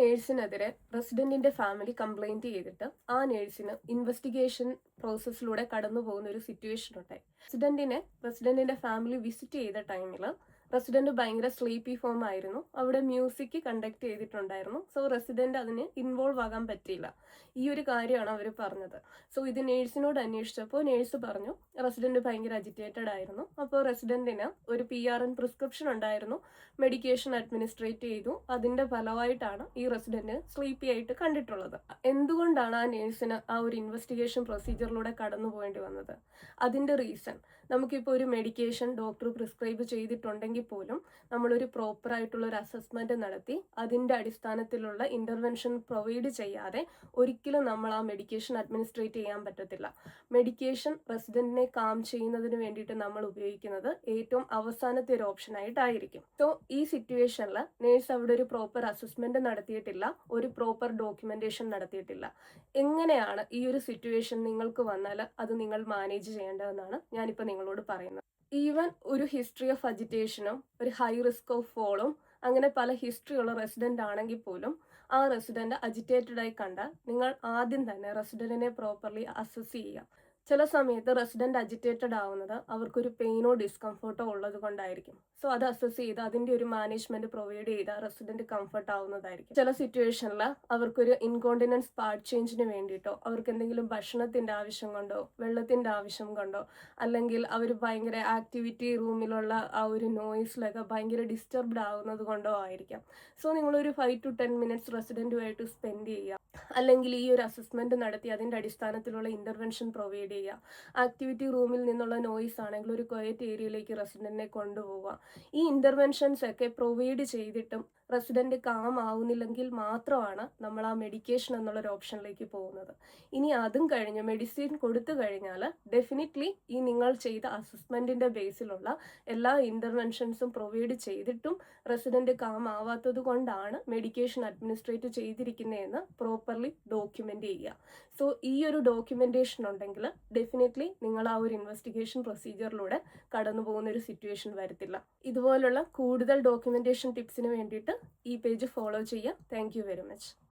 നേഴ്സിനെതിരെ റെസിഡന്റിന്റെ family complaint ചെയ്തിട്ട് ആ നേഴ്സിന് investigation പ്രോസസ്സിലൂടെ കടന്നു പോകുന്ന ഒരു സിറ്റുവേഷൻ ഉണ്ടായി. റെസിഡന്റിന്റെ ഫാമിലി വിസിറ്റ് ചെയ്ത ടൈമിൽ റെസിഡന്റ് ഭയങ്കര സ്ലീപ്പി ഫോം ആയിരുന്നു. അവിടെ മ്യൂസിക് കണ്ടക്ട് ചെയ്തിട്ടുണ്ടായിരുന്നു. സോ റെസിഡന്റ് അതിന് ഇൻവോൾവ് ആകാൻ പറ്റിയില്ല. ഈ ഒരു കാര്യമാണ് അവർ പറഞ്ഞത്. സോ ഇത് നേഴ്സിനോട് അന്വേഷിച്ചപ്പോൾ നേഴ്സ് പറഞ്ഞു റെസിഡന്റ് ഭയങ്കര അജിറ്റേറ്റഡ് ആയിരുന്നു. അപ്പോൾ റെസിഡന്റിന് ഒരു PRN പ്രിസ്ക്രിപ്ഷൻ ഉണ്ടായിരുന്നു. മെഡിക്കേഷൻ അഡ്മിനിസ്ട്രേറ്റ് ചെയ്തു. അതിന്റെ ഫലമായിട്ടാണ് ഈ റെസിഡന്റ് സ്ലീപ്പി ആയിട്ട് കണ്ടിട്ടുള്ളത്. എന്തുകൊണ്ടാണ് ആ നേഴ്സിന് ആ ഒരു ഇൻവെസ്റ്റിഗേഷൻ പ്രൊസീജിയറിലൂടെ കടന്നു പോകേണ്ടി വന്നത്? അതിന്റെ റീസൺ, നമുക്കിപ്പോൾ ഒരു മെഡിക്കേഷൻ ഡോക്ടർ പ്രിസ്ക്രൈബ് ചെയ്തിട്ടുണ്ടെങ്കിൽ പോലും നമ്മളൊരു പ്രോപ്പർ ആയിട്ടുള്ള ഒരു അസസ്മെന്റ് നടത്തി അതിന്റെ അടിസ്ഥാനത്തിലുള്ള ഇന്റർവെൻഷൻ പ്രൊവൈഡ് ചെയ്യാതെ ഒരിക്കലും നമ്മൾ ആ മെഡിക്കേഷൻ അഡ്മിനിസ്ട്രേറ്റ് ചെയ്യാൻ പറ്റത്തില്ല. മെഡിക്കേഷൻ റെസിഡന്റിനെ കാം ചെയ്യുന്നതിന് വേണ്ടിയിട്ട് നമ്മൾ ഉപയോഗിക്കുന്നത് ഏറ്റവും അവസാനത്തെ ഒരു ഓപ്ഷൻ ആയിട്ടായിരിക്കും. സോ ഈ സിറ്റുവേഷനിൽ നേഴ്സ് അവിടെ ഒരു പ്രോപ്പർ അസസ്മെന്റ് നടത്തിയിട്ടില്ല, ഒരു പ്രോപ്പർ ഡോക്യുമെന്റേഷൻ നടത്തിയിട്ടില്ല. എങ്ങനെയാണ് ഈ ഒരു സിറ്റുവേഷൻ നിങ്ങൾക്ക് വന്നാൽ അത് നിങ്ങൾ മാനേജ് ചെയ്യേണ്ടതെന്നാണ് ഞാനിപ്പോൾ നിങ്ങളോട് പറയുന്നത്. ഈവൻ ഒരു ഹിസ്റ്ററി ഓഫ് അജിറ്റേഷനും ഒരു ഹൈ റിസ്ക് ഓഫ് ഫോളും അങ്ങനെ പല ഹിസ്റ്ററി ഉള്ള റെസിഡന്റ് ആണെങ്കിൽ പോലും ആ റെസിഡന്റ് അജിറ്റേറ്റഡ് ആയി കണ്ടാൽ നിങ്ങൾ ആദ്യം തന്നെ റെസിഡന്റിനെ പ്രോപ്പർലി അസസ് ചെയ്യുക. ചില സമയത്ത് റെസിഡന്റ് അജിറ്റേറ്റഡ് ആവുന്നത് അവർക്കൊരു പെയിനോ ഡിസ്കംഫർട്ടോ ഉള്ളത് കൊണ്ടായിരിക്കും. സോ അത് അസസ് ചെയ്ത് അതിന്റെ ഒരു മാനേജ്മെന്റ് പ്രൊവൈഡ് ചെയ്ത് റെസിഡന്റ് കംഫർട്ട് ആവുന്നതായിരിക്കും. ചില സിറ്റുവേഷനിൽ അവർക്കൊരു ഇൻകോണ്ടിനൻസ് പാർട്ട് ചേഞ്ചിന് വേണ്ടിയിട്ടോ അവർക്ക് എന്തെങ്കിലും ഭക്ഷണത്തിന്റെ ആവശ്യം കൊണ്ടോ വെള്ളത്തിന്റെ ആവശ്യം കൊണ്ടോ അല്ലെങ്കിൽ അവർ ഭയങ്കര ആക്ടിവിറ്റി റൂമിലുള്ള ആ ഒരു നോയ്സിലൊക്കെ ഭയങ്കര ഡിസ്റ്റർബ്ഡ് ആവുന്നത് കൊണ്ടോ ആയിരിക്കാം. സോ നിങ്ങളൊരു 5 to 10 മിനിറ്റ്സ് റെസിഡന്റുമായിട്ട് സ്പെൻഡ് ചെയ്യുക, അല്ലെങ്കിൽ ഈ ഒരു അസസ്മെന്റ് നടത്തി അതിന്റെ അടിസ്ഥാനത്തിലുള്ള ഇന്റർവെൻഷൻ പ്രൊവൈഡ് ചെയ്യുക. ആക്ടിവിറ്റി റൂമിൽ നിന്നുള്ള നോയ്സ് ആണെങ്കിൽ ഒരു ക്വയറ്റ് ഏരിയയിലേക്ക് റെസിഡന്റിനെ കൊണ്ടുപോവുക. ഈ ഇന്റർവെൻഷൻസ് ഒക്കെ പ്രൊവൈഡ് ചെയ്തിട്ടും റെസിഡന്റ് കാം ആവുന്നില്ലെങ്കിൽ മാത്രമാണ് നമ്മൾ ആ മെഡിക്കേഷൻ എന്നുള്ള ഒരു ഓപ്ഷനിലേക്ക് പോകുന്നത്. ഇനി അതും കഴിഞ്ഞ് മെഡിസിൻ കൊടുത്തു കഴിഞ്ഞാൽ ഡെഫിനറ്റ്ലി ഈ നിങ്ങൾ ചെയ്ത അസസ്മെന്റിന്റെ ബേസിലുള്ള എല്ലാ ഇന്റർവെൻഷൻസും പ്രൊവൈഡ് ചെയ്തിട്ടും റെസിഡന്റ് കാം ആവാത്തത് കൊണ്ടാണ് മെഡിക്കേഷൻ അഡ്മിനിസ്ട്രേറ്റ് ചെയ്തിരിക്കുന്നതെന്ന് പ്രോപ്പർലി ഡോക്യുമെന്റ് ചെയ്യുക. സോ ഈ ഒരു ഡോക്യുമെന്റേഷൻ ഉണ്ടെങ്കിൽ ഡെഫിനറ്റ്ലി നിങ്ങൾ ആ ഒരു ഇൻവെസ്റ്റിഗേഷൻ പ്രൊസീജിയറിലൂടെ കടന്നു പോകുന്ന ഒരു സിറ്റുവേഷൻ വരത്തില്ല. ഇതുപോലുള്ള കൂടുതൽ ഡോക്യുമെന്റേഷൻ ടിപ്സിന് വേണ്ടിയിട്ട് ഈ പേജ് ഫോളോ ചെയ്യുക. Thank you very much.